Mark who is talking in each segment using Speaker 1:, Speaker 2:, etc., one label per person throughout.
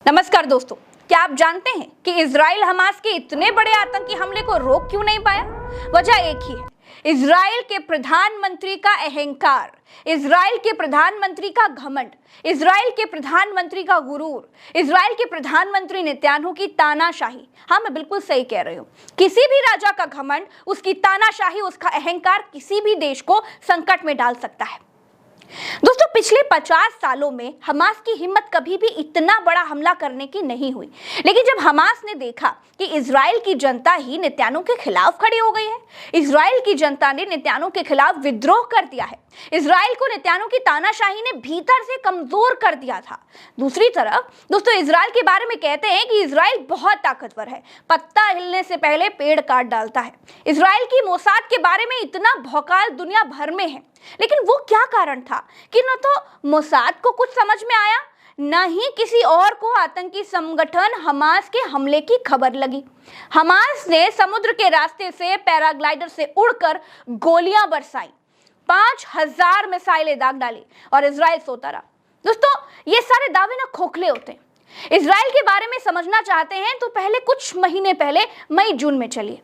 Speaker 1: नमस्कार दोस्तों, क्या आप जानते हैं कि इजराइल हमास के इतने बड़े आतंकी हमले को रोक क्यों नहीं पाया? वजह एक ही है, इजराइल के प्रधानमंत्री का अहंकार, इजराइल के प्रधानमंत्री का घमंड, इजराइल के प्रधानमंत्री का गुरूर, इजराइल के प्रधानमंत्री नेतन्याहू की तानाशाही। हाँ, मैं बिल्कुल सही कह रही हूँ। किसी भी राजा का घमंड, उसकी तानाशाही, उसका अहंकार किसी भी देश को संकट में डाल सकता है। दोस्तों, पिछले 50 सालों में हमास की हिम्मत कभी भी इतना बड़ा हमला करने की नहीं हुई, लेकिन जब हमास ने देखा कि इजराइल की जनता ही नेतन्याहू के खिलाफ खड़ी हो गई है, इजराइल की जनता ने नेतन्याहू के खिलाफ विद्रोह कर दिया है, इजराइल को नेतन्याहू की तानाशाही ने भीतर से कमजोर कर दिया था। दूसरी तरफ दोस्तों, इजराइल के बारे में कहते हैं कि इजराइल बहुत ताकतवर है, पत्ता हिलने से पहले पेड़ काट डालता है। इजराइल की मोसाद के बारे में इतना भौकाल दुनिया भर में है, लेकिन वो क्या कारण था कि न तो मोसाद को कुछ समझ में आया, न ही किसी और को आतंकी संगठन हमास के हमले की खबर लगी। हमास ने समुद्र के रास्ते से पैराग्लाइडर से उड़कर गोलियां बरसाई, 5000 मिसाइलें दाग डाली और इजराइल सोता रहा। दोस्तों, ये सारे दावे ना खोखले होते हैं। इजराइल के बारे में समझना चाहते हैं तो पहले कुछ महीने पहले मई जून में चलिए।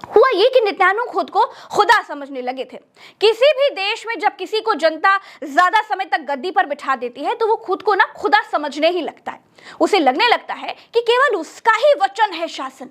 Speaker 1: हुआ ये कि नेतन्याहू खुद को खुदा समझने लगे थे। किसी भी देश में जब किसी को जनता ज्यादा समय तक गद्दी पर बिठा देती है तो वो खुद को ना खुदा समझने ही लगता है। उसे लगने लगता है कि केवल उसका ही वचन है शासन,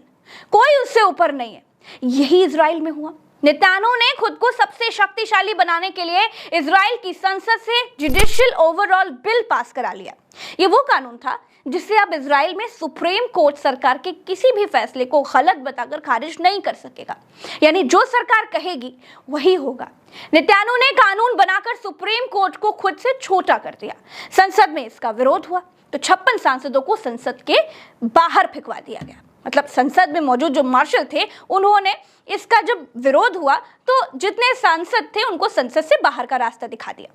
Speaker 1: कोई उससे ऊपर नहीं है। यही इजराइल में हुआ। नेतन्याहू ने खुद को सबसे शक्तिशाली बनाने के लिए इजराइल की संसद से जुडिशियल ओवरऑल बिल पास करा लिया। ये वो कानून था जिससे अब इजराइल में सुप्रीम कोर्ट सरकार के किसी भी फैसले को गलत बताकर खारिज नहीं कर सकेगा, यानी जो सरकार कहेगी वही होगा। नेतन्याहू ने कानून बनाकर सुप्रीम कोर्ट को खुद से छोटा कर दिया। संसद में इसका विरोध हुआ तो 56 सांसदों को संसद के बाहर फेंकवा दिया गया। मतलब संसद में मौजूद जो मार्शल थे, उन्होंने इसका जब विरोध हुआ तो जितने सांसद थे उनको संसद से बाहर का रास्ता दिखा दिया।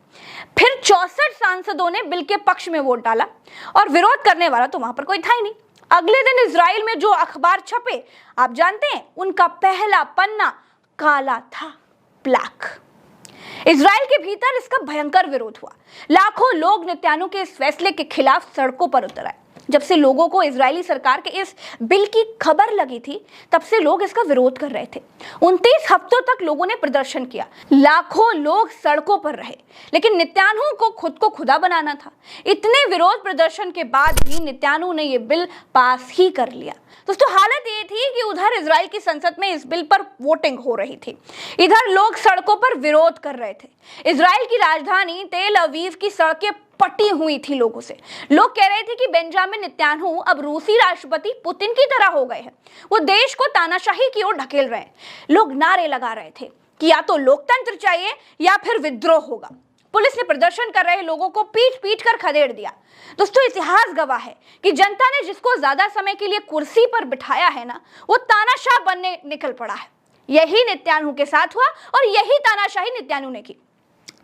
Speaker 1: फिर 64 सांसदों ने बिल के पक्ष में वोट डाला और विरोध करने वाला तो वहां पर कोई था ही नहीं। अगले दिन इजराइल में जो अखबार छपे, आप जानते हैं, उनका पहला पन्ना काला था, ब्लैक। इजराइल के भीतर इसका भयंकर विरोध हुआ। लाखों लोग नेतन्याहू के इस फैसले के खिलाफ सड़कों पर उतर आए। जब से लोगों को इजरायली सरकार के इस बिल की खबर लगी थी, तब से लोग इसका विरोध कर रहे थे। 29 हफ्तों तक लोगों ने प्रदर्शन किया, लाखों लोग सड़कों पर रहे, लेकिन नेतन्याहू को खुद को खुदा बनाना था। इतने विरोध प्रदर्शन के बाद भी नेतन्याहू ने यह बिल पास ही कर लिया। दोस्तों, हालत ये थी कि उधर इजराइल की संसद में इस बिल पर वोटिंग हो रही थी, इधर लोग सड़कों पर विरोध कर रहे थे। इजराइल की राजधानी तेल अवीव की सड़कें पटी हुई थी लोगों से। लोग कह रहे थे कि बेंजामिन नेतन्याहू अब रूसी राष्ट्रपति पुतिन की तरह हो गए हैं, वो देश को तानाशाही की ओर ढकेल रहे हैं। लोग नारे लगा रहे थे कि या तो लोकतंत्र चाहिए या फिर विद्रोह होगा। पुलिस ने प्रदर्शन कर रहे लोगों को पीट पीट कर खदेड़ दिया। दोस्तों, इतिहास गवाह है कि जनता ने जिसको ज्यादा समय के लिए कुर्सी पर बिठाया है ना, वो तानाशाह बनने निकल पड़ा है। यही नेतन्याहू के साथ हुआ और यही तानाशाही नेतन्याहू ने की।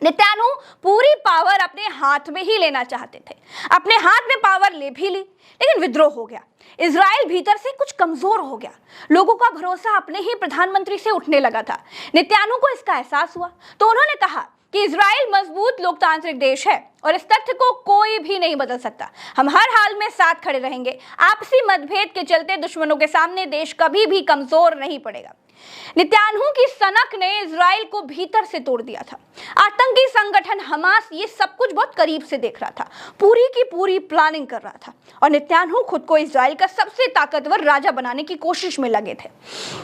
Speaker 1: नेतन्याहू पूरी पावर अपने हाथ में ही लेना चाहते थे। अपने हाथ में पावर ले भी ली, लेकिन विद्रोह हो गया। इजराइल भीतर से कुछ कमजोर हो गया। लोगों का भरोसा अपने ही प्रधानमंत्री से उठने लगा था। नेतन्याहू को इसका एहसास हुआ तो उन्होंने कहा कि इजराइल मजबूत लोकतांत्रिक देश है और इस तथ्य को कोई भी नहीं बदल सकता। हम हर हाल में साथ खड़े रहेंगे। आपसी मतभेद के चलते दुश्मनों के सामने देश कभी भी कमजोर नहीं पड़ेगा। नेतन्याहू की सनक ने इजराइल को भीतर से तोड़ दिया था। आतंकी संगठन हमास ये सब कुछ बहुत करीब से देख रहा था, पूरी की पूरी प्लानिंग कर रहा था और नेतन्याहू खुद को इजराइल का सबसे ताकतवर राजा बनाने की कोशिश में लगे थे।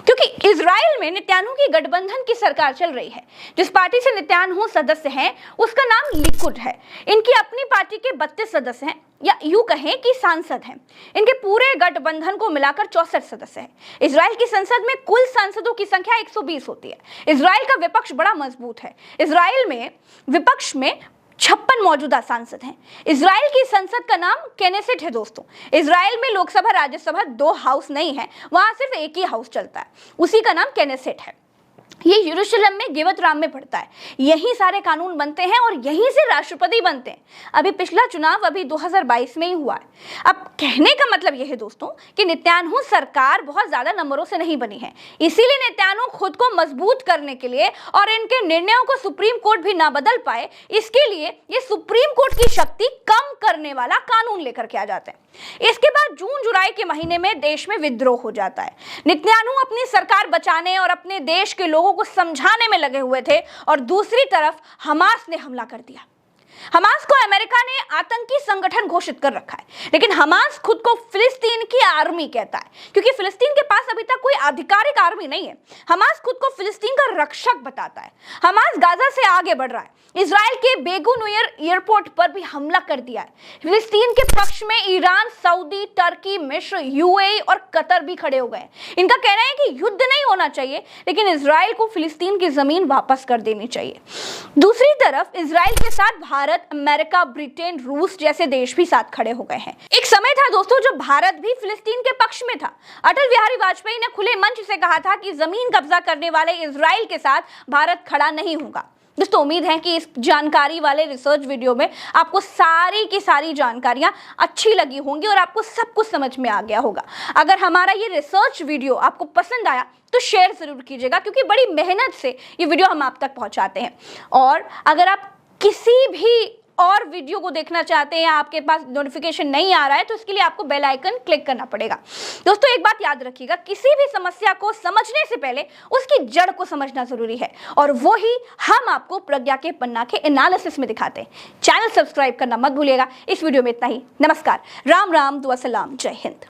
Speaker 1: क्योंकि इजराइल में नेतन्याहू की गठबंधन की सरकार चल रही है। जिस पार्टी से नेतन्याहू सदस्य हैं उसका नाम लिकुड है। इनकी अपनी पार्टी के 32 सदस्य हैं, या यूं कहें कि सांसद हैं। इनके पूरे गठबंधन को मिलाकर 64 सदस्य हैं। इजराइल की संसद में कुल सांसदों की संख्या 120 होती है। इजराइल का विपक्ष बड़ा मजबूत है। इजराइल में विपक्ष में 56 मौजूदा सांसद हैं। इजराइल की संसद का नाम केनेसेट है। दोस्तों, इजराइल में लोकसभा राज्यसभा 2 हाउस नहीं है, वहां सिर्फ एक ही हाउस चलता है, उसी का नाम केनेसेट है। ये यरूशलेम में गिवतराम में पड़ता है। यही सारे कानून बनते हैं और यहीं से राष्ट्रपति बनते हैं। अभी पिछला चुनाव अभी 2022 में ही हुआ है। अब कहने का मतलब यह है दोस्तों कि नेतन्याहू सरकार बहुत ज्यादा नंबरों से नहीं बनी है, इसीलिए नेतन्याहू खुद को मजबूत करने के लिए और इनके निर्णयों को सुप्रीम कोर्ट भी ना बदल पाए, इसके लिए ये सुप्रीम कोर्ट की शक्ति कम करने वाला कानून लेकर के आ जाते हैं। इसके बाद जून जुलाई के महीने में देश में विद्रोह हो जाता है। नेतन्याहू अपनी सरकार बचाने और अपने देश के लोगों को समझाने में लगे हुए थे और दूसरी तरफ हमास ने हमला कर दिया। हमास को अमेरिका ने आतंकी संगठन घोषित कर रखा है, लेकिन हमास खुद को फिलिस्तीन की आर्मी कहता है, क्योंकि फिलिस्तीन के पास अभी तक कोई आधिकारिक आर्मी नहीं है। हमास खुद को फिलिस्तीन का रक्षक बताता है। हमास गाजा से आगे बढ़ रहा है। इजराइल के बेगुनुयर एयरपोर्ट पर भी हमला कर दिया है। फिलिस्तीन के पक्ष में ईरान, सऊदी, टर्की, मिस्र, यूएई और कतर भी खड़े हो गए। इनका कहना है कि युद्ध नहीं होना चाहिए, लेकिन इजराइल को फिलिस्तीन की जमीन वापस कर देनी चाहिए। दूसरी तरफ इजराइल के साथ भारत, अमेरिका, ब्रिटेन, रूस जैसे देश भी साथ खड़े हो गए हैं। एक समय था दोस्तों जब भारत भी फिलिस्तीन के पक्ष में था। अटल बिहारी वाजपेयी ने खुले मंच से कहा था कि जमीन कब्जा करने वाले इजराइल के साथ भारत खड़ा नहीं होगा। दोस्तों उम्मीद है कि इस जानकारी वाले रिसर्च वीडियो में आपको सारी की सारी जानकारियां अच्छी लगी होंगी और आपको सब कुछ समझ में आ गया होगा। अगर हमारा ये रिसर्च वीडियो आपको पसंद आया तो शेयर जरूर कीजिएगा, क्योंकि बड़ी मेहनत से ये वीडियो हम आप तक पहुंचाते हैं। और अगर आप किसी भी और वीडियो को देखना चाहते हैं, आपके पास नोटिफिकेशन नहीं आ रहा है, तो इसके लिए आपको बेल आइकन क्लिक करना पड़ेगा। दोस्तों एक बात याद रखिएगा, किसी भी समस्या को समझने से पहले उसकी जड़ को समझना जरूरी है, और वो ही हम आपको प्रज्ञा के पन्ना के एनालिसिस में दिखाते हैं। चैनल सब्सक्राइब करना मत भूलिएगा। इस वीडियो में इतना ही। नमस्कार, राम राम, दुआ सलाम, जय हिंद।